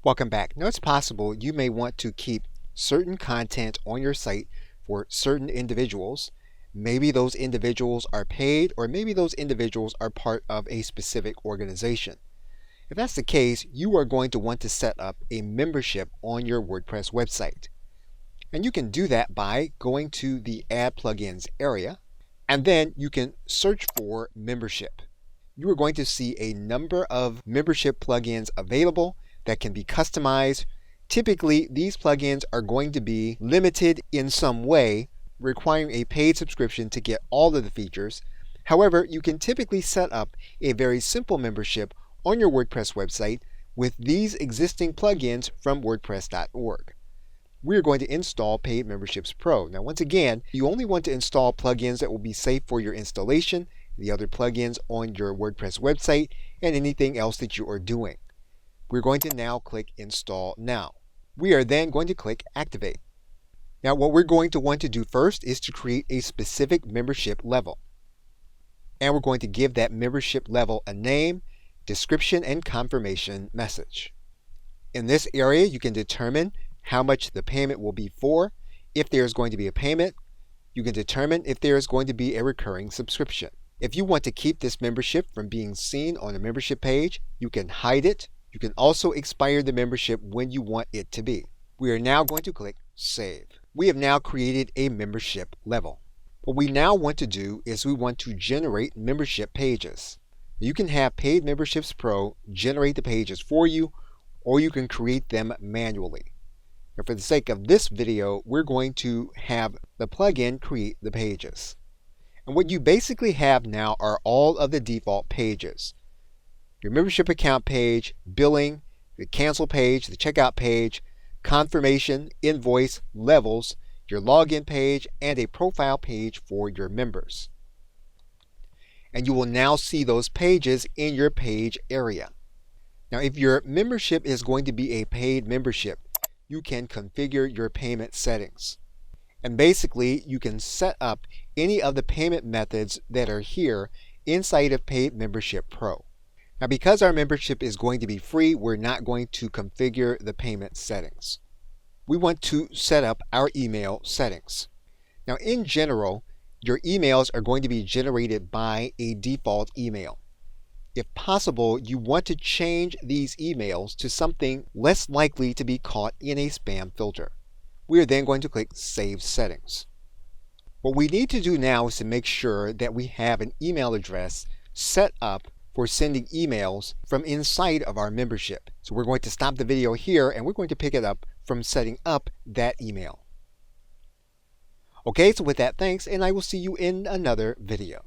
Welcome back. Now it's possible you may want to keep certain content on your site for certain individuals. Maybe those individuals are paid, or maybe those individuals are part of a specific organization. If that's the case, you are going to want to set up a membership on your WordPress website. And you can do that by going to the Add Plugins area, and then you can search for membership. You are going to see a number of membership plugins available that can be customized. Typically, these plugins are going to be limited in some way, requiring a paid subscription to get all of the features. However, you can typically set up a very simple membership on your WordPress website with these existing plugins from WordPress.org. We are going to install Paid Memberships Pro. Now, once again, you only want to install plugins that will be safe for your installation, the other plugins on your WordPress website, and anything else that you are doing. We're going to now click Install Now. We are then going to click Activate. Now, what we're going to want to do first is to create a specific membership level. And we're going to give that membership level a name, description, and confirmation message. In this area, you can determine how much the payment will be for. If there's going to be a payment, you can determine if there is going to be a recurring subscription. If you want to keep this membership from being seen on a membership page, you can hide it. You can also expire the membership when you want it to be. We are now going to click Save. We have now created a membership level. What we now want to do is we want to generate membership pages. You can have Paid Memberships Pro generate the pages for you, or you can create them manually. Now, for the sake of this video, we're going to have the plugin create the pages. And what you basically have now are all of the default pages. Your membership account page, billing, the cancel page, the checkout page, confirmation, invoice, levels, your login page, and a profile page for your members. And you will now see those pages in your page area. Now, if your membership is going to be a paid membership, you can configure your payment settings. And basically, you can set up any of the payment methods that are here inside of Paid Membership Pro. Now, because our membership is going to be free, we're not going to configure the payment settings. We want to set up our email settings. Now, in general, your emails are going to be generated by a default email. If possible, you want to change these emails to something less likely to be caught in a spam filter. We are then going to click Save Settings. What we need to do now is to make sure that we have an email address set up for sending emails from inside of our membership. So we're going to stop the video here and we're going to pick it up from setting up that email. Okay, so with that, thanks, and I will see you in another video.